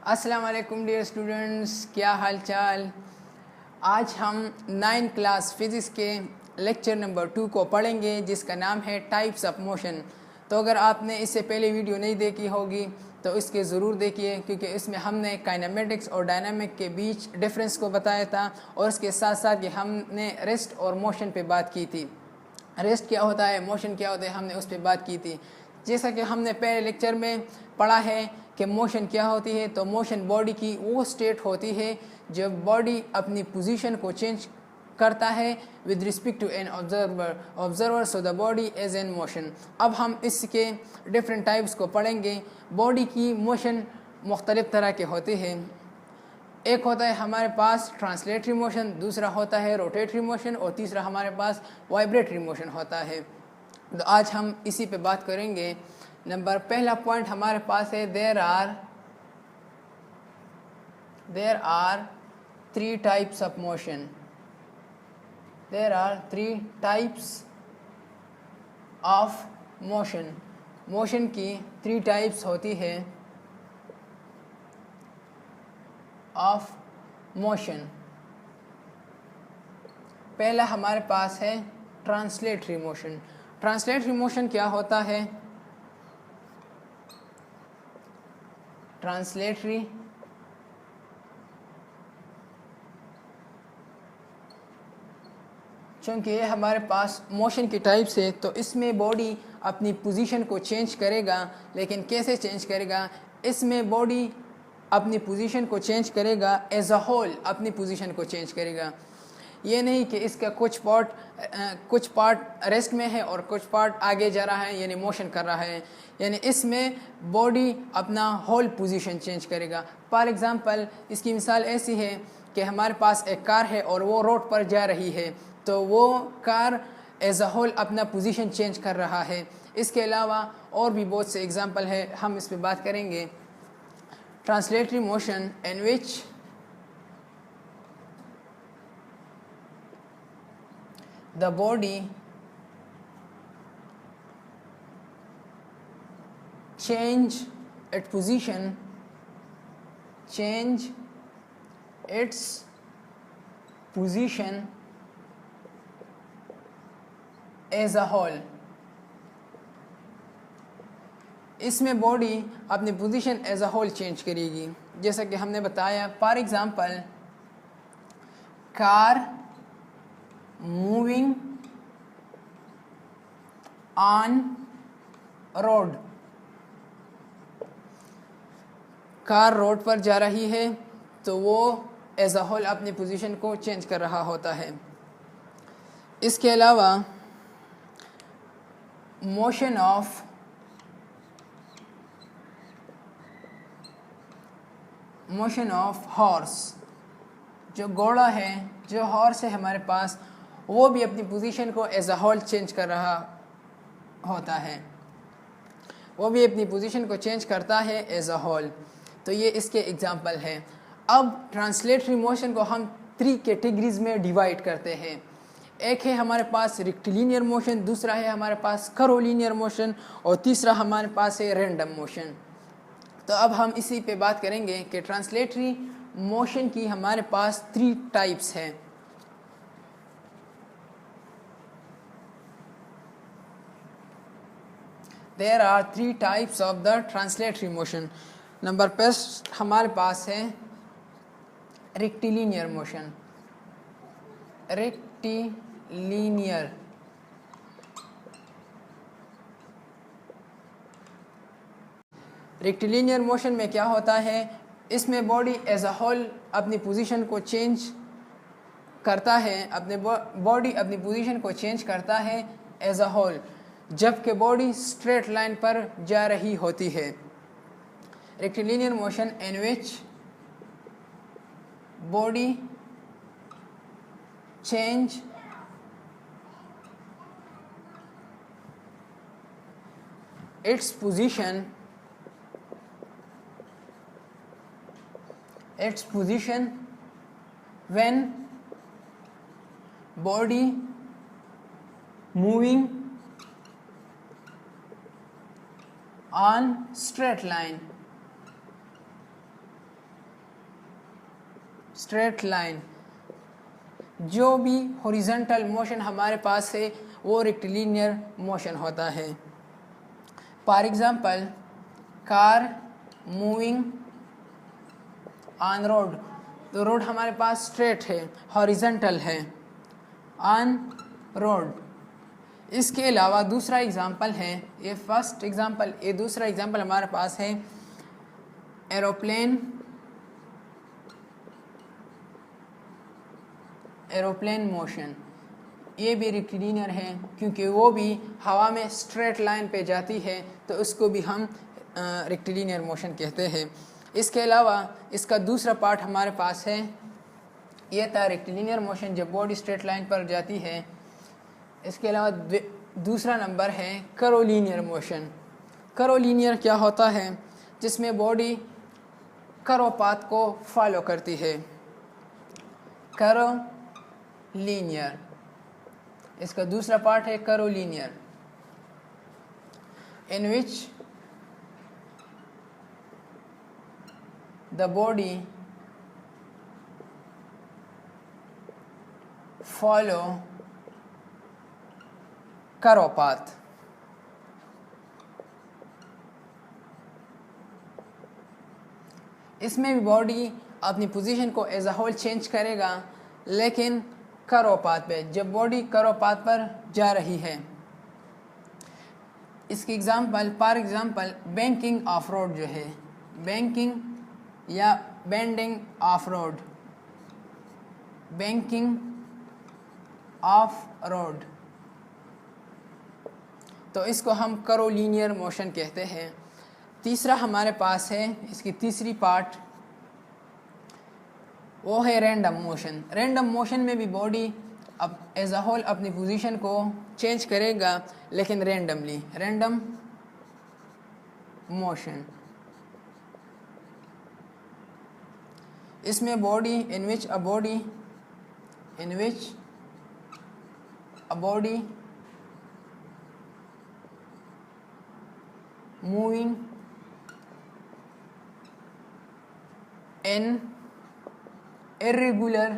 अस्सलाम वालेकुम dear students, क्या हाल चाल। आज हम 9 क्लास फिज़िक्स के लेक्चर नंबर 2 को पढ़ेंगे जिसका नाम है टाइप्स ऑफ मोशन। तो अगर आपने इससे पहले वीडियो नहीं देखी होगी तो इसके ज़रूर देखिए, क्योंकि इसमें हमने काइनेमेटिक्स और डायनामिक के बीच डिफरेंस को बताया था और इसके साथ साथ ये हमने रेस्ट और मोशन पे बात की थी। रेस्ट क्या होता है, मोशन क्या होता है, हमने उस पर बात की थी। जैसा कि हमने पहले लेक्चर में पढ़ा है कि मोशन क्या होती है, तो मोशन बॉडी की वो स्टेट होती है जब बॉडी अपनी पोजीशन को चेंज करता है with respect to an observer so the body is in motion. अब हम इसके डिफरेंट टाइप्स को पढ़ेंगे। बॉडी की मोशन मुख्तलिफ़ तरह के होते हैं। एक होता है हमारे पास ट्रांसलेटरी मोशन, दूसरा होता है रोटेटरी मोशन और तीसरा हमारे पास वाइब्रेटरी मोशन होता है। तो आज हम इसी पे बात करेंगे। पहला पॉइंट हमारे पास है there are 3 types of motion. There are 3 types of motion. Motion की 3 टाइप्स होती है ऑफ मोशन। पहला हमारे पास है ट्रांसलेटरी मोशन। ट्रांसलेटरी मोशन क्या होता है? ट्रांसलेटरी चूँकि ये हमारे पास मोशन की टाइप्स है तो इसमें बॉडी अपनी पोजीशन को चेंज करेगा। लेकिन कैसे चेंज करेगा? इसमें बॉडी अपनी पोजीशन को चेंज करेगा, एज अ होल अपनी पोजीशन को चेंज करेगा। ये नहीं कि इसका कुछ पार्ट रेस्ट में है और कुछ पार्ट आगे जा रहा है, यानी मोशन कर रहा है। यानी इसमें बॉडी अपना होल पोजीशन चेंज करेगा। फॉर एग्जांपल इसकी मिसाल ऐसी है कि हमारे पास एक कार है और वो रोड पर जा रही है, तो वो कार एज अ होल अपना पोजीशन चेंज कर रहा है। इसके अलावा और भी बहुत से एग्जांपल है, हम इस पर बात करेंगे। Translatory motion in which the body change its position as a whole। इसमें बॉडी अपनी position as a whole change करेगी। जैसा कि हमने बताया, for example car moving on road. Car road पर जा रही है तो वो एज अ होल अपनी पोजीशन को चेंज कर रहा होता है। इसके अलावा मोशन ऑफ हॉर्स, जो घोड़ा है, जो हॉर्स है हमारे पास, वो भी अपनी पोजीशन को एज अ होल चेंज कर रहा होता है। वो भी अपनी पोजीशन को चेंज करता है एज अ होल। तो ये इसके एग्जांपल हैं। अब ट्रांसलेटरी मोशन को हम 3 कैटेगरीज में डिवाइड करते हैं। एक है हमारे पास रेक्टिलिनियर मोशन, दूसरा है हमारे पास कर्वीलिनियर मोशन और तीसरा हमारे पास है रैंडम मोशन। तो अब हम इसी पे बात करेंगे कि ट्रांसलेटरी मोशन की हमारे पास 3 टाइप्स हैं। There are 3 types of the translatory motion। Number first हमारे पास है रेक्टिलिनियर मोशन। रेक्टिलिनियर मोशन में क्या होता है? इसमें बॉडी एज अ होल अपनी पोजीशन को चेंज करता है, बॉडी अपनी पोजीशन को चेंज करता है एज अ होल, जबकि बॉडी स्ट्रेट लाइन पर जा रही होती है। Rectilinear motion in which body change its position when body moving on straight line। Straight line. जो भी हॉरिजॉन्टल मोशन हमारे पास है वो रेक्टिलिनियर मोशन होता है। For example, car moving on road, तो रोड हमारे पास स्ट्रेट है, हॉरिजॉन्टल है, ऑन रोड। इसके अलावा दूसरा एग्जांपल है, ये फर्स्ट एग्जांपल, ये दूसरा एग्जांपल हमारे पास है एरोप्लेन मोशन। ये भी रेक्टिलिनियर है क्योंकि वो भी हवा में स्ट्रेट लाइन पे जाती है, तो उसको भी हम रेक्टिलिनियर मोशन कहते हैं। इसके अलावा इसका दूसरा पार्ट हमारे पास है, ये था रेक्टिलिनियर मोशन जब बॉडी स्ट्रेट लाइन पर जाती है। इसके अलावा दूसरा नंबर है करोलीनियर मोशन। करोलीनियर क्या होता है? जिसमें बॉडी करो पाथ को फॉलो करती है, करोलीनियर। इसका दूसरा पार्ट है करोलीनियर, इन विच द बॉडी फॉलो करो पाथ। इसमें भी बॉडी अपनी पोजीशन को एज अ होल चेंज करेगा, लेकिन करो पाथ पे, जब बॉडी करो पाथ पर जा रही है। इसकी example, for example, banking of road जो है, बैंकिंग या bending of road, banking of road, तो इसको हम करोलीनियर मोशन कहते हैं। तीसरा हमारे पास है, इसकी तीसरी पार्ट वो है रैंडम मोशन। रैंडम मोशन में भी बॉडी अब एज अ होल अपनी पोजीशन को चेंज करेगा, लेकिन रैंडमली, रैंडम मोशन। इसमें body in which a body moving in irregular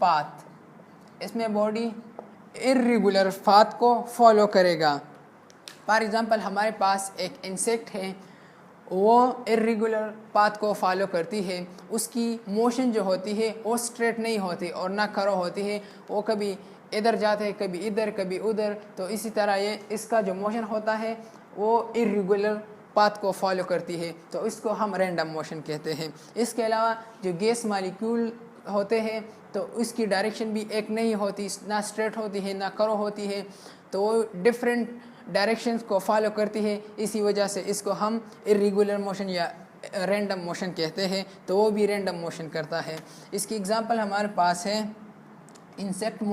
path, इसमें बॉडी इर्रेगुलर पाथ को फॉलो करेगा। फॉर एग्जांपल, हमारे पास एक इंसेक्ट है, वो इर्रेगुलर पाथ को फॉलो करती है। उसकी मोशन जो होती है वो स्ट्रेट नहीं होती और ना करो होती है, वो कभी इधर जाते हैं, कभी इधर, कभी उधर। तो इसी तरह ये इसका जो मोशन होता है वो इर्रेगुलर पाथ को फॉलो करती है, तो इसको हम रैंडम मोशन कहते हैं। इसके अलावा जो गैस मॉलिक्यूल होते हैं, तो उसकी डायरेक्शन भी एक नहीं होती, ना स्ट्रेट होती है ना करो होती है, तो वो डिफरेंट डायरेक्शंस को फॉलो करती है। इसी वजह से इसको हम इर्रेगुलर मोशन या रैंडम मोशन कहते हैं, तो वो भी रैंडम मोशन करता है। इसकी एग्जांपल हमारे पास है इंसेक्ट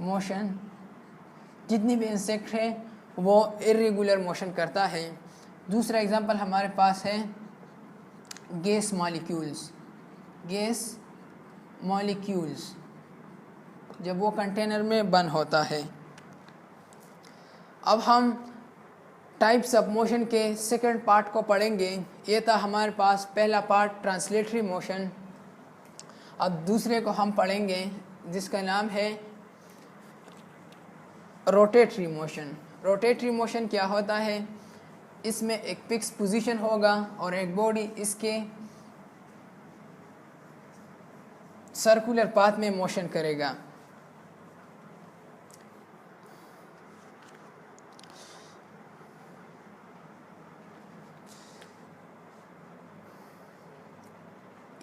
मोशन। जितनी भी इंसेक्ट है वो इर्रेगुलर मोशन करता है। दूसरा एग्जांपल हमारे पास है गैस मॉलिक्यूल्स, जब वो कंटेनर में बंद होता है। अब हम टाइप्स ऑफ मोशन के सेकंड पार्ट को पढ़ेंगे। ये था हमारे पास पहला पार्ट, ट्रांसलेटरी मोशन। अब दूसरे को हम पढ़ेंगे जिसका नाम है रोटेटरी मोशन। रोटेटरी मोशन क्या होता है? इसमें एक फिक्स पोजीशन होगा और एक बॉडी इसके सर्कुलर पाथ में मोशन करेगा।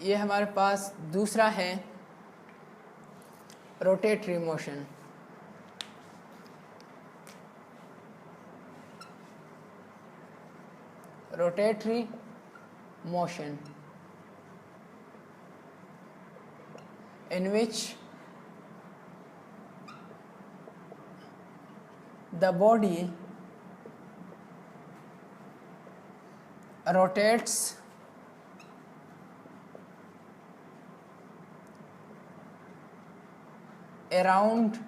ये हमारे पास दूसरा है rotatory motion. Rotatory motion, in which the body rotates around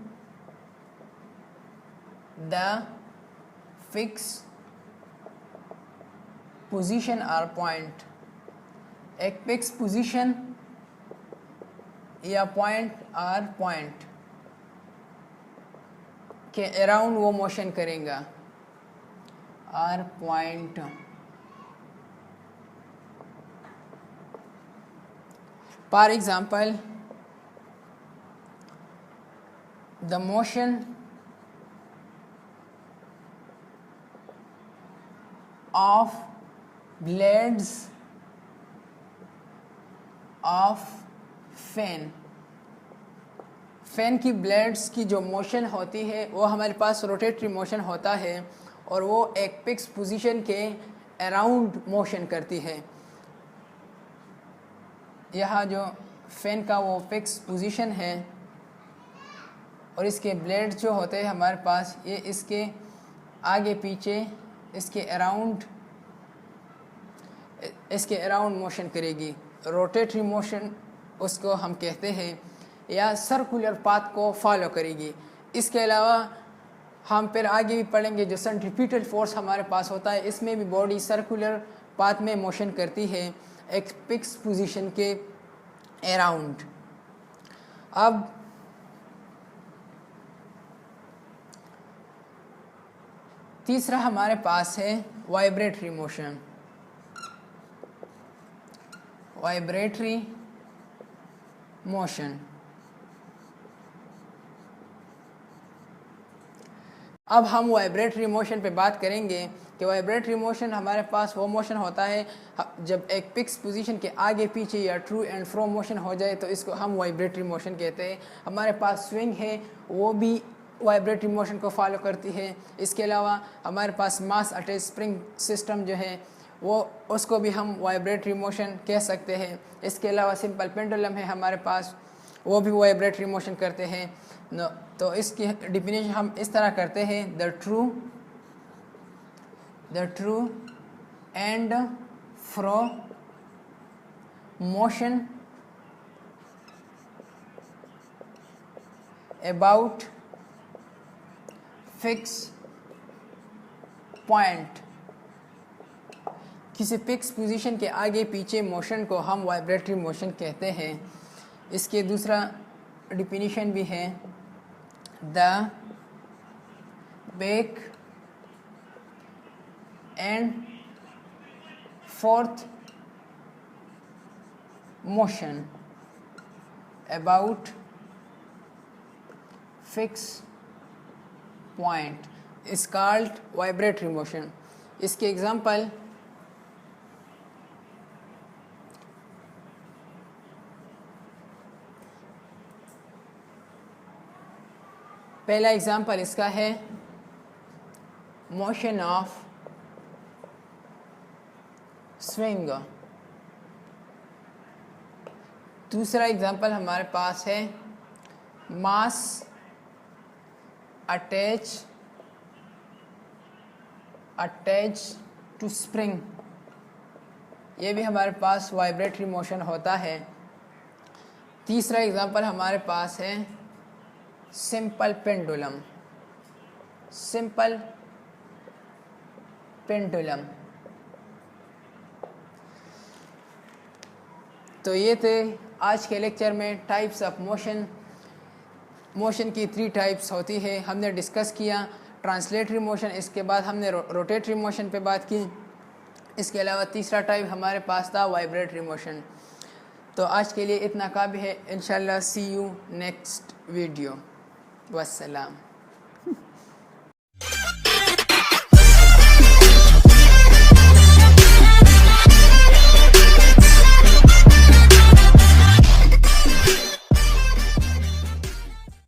the fixed position और पॉइंट, एक फिक्स पोजीशन या पॉइंट और पॉइंट के अराउंड वो मोशन करेगा और point. For example the motion of blades of fan, fan की ब्लेड्स की जो मोशन होती है वो हमारे पास रोटेटरी मोशन होता है और वो एक फिक्स पोजीशन के अराउंड मोशन करती है। यहाँ जो फैन का वो फिक्स पोजीशन है और इसके ब्लेड जो होते हैं हमारे पास, ये इसके आगे पीछे इसके अराउंड मोशन करेगी। रोटेटरी मोशन उसको हम कहते हैं, या सर्कुलर पाथ को फॉलो करेगी। इसके अलावा हम फिर आगे भी पढ़ेंगे जो सेंट्रीपिटल फोर्स हमारे पास होता है, इसमें भी बॉडी सर्कुलर पाथ में मोशन करती है एक फिक्स पोजीशन के अराउंड। अब तीसरा हमारे पास है वाइब्रेटरी मोशन। वाइब्रेटरी मोशन, अब हम वाइब्रेटरी मोशन पे बात करेंगे कि वाइब्रेटरी मोशन हमारे पास वो मोशन होता है जब एक फिक्स पोजीशन के आगे पीछे या ट्रू एंड फ्रो मोशन हो जाए तो इसको हम वाइब्रेटरी मोशन कहते हैं। हमारे पास स्विंग है वो भी वाइब्रेटरी मोशन को फॉलो करती है। इसके अलावा हमारे पास मास अटैच स्प्रिंग सिस्टम जो है वो उसको भी हम वाइब्रेटरी मोशन कह सकते हैं। इसके अलावा सिंपल पेंडुलम है हमारे पास, वो भी वाइब्रेटरी मोशन करते हैं। तो इसकी डिफिनेशन हम इस तरह करते हैं, the true and fro motion about fix point. किसी फिक्स पोजीशन के आगे पीछे मोशन को हम वाइब्रेटरी मोशन कहते हैं। इसके दूसरा डिफिनीशन भी है, the back and fourth motion about fix point is called vibratory motion. इसके एग्जांपल पहला एग्जांपल इसका है मोशन ऑफ स्विंग। दूसरा एग्जांपल हमारे पास है मास अटैच टू स्प्रिंग। ये भी हमारे पास वाइब्रेटरी मोशन होता है। तीसरा एग्जांपल हमारे पास है सिंपल पेंडुलम। तो ये थे आज के लेक्चर में टाइप्स ऑफ मोशन की 3 टाइप्स होती है, हमने डिस्कस किया। ट्रांसलेटरी मोशन, इसके बाद हमने रोटेटरी मोशन पे बात की। इसके अलावा तीसरा टाइप हमारे पास था वाइब्रेटरी मोशन। तो आज के लिए इतना काफ़ी है। इंशाल्लाह सी यू नेक्स्ट वीडियो। वस्सलाम।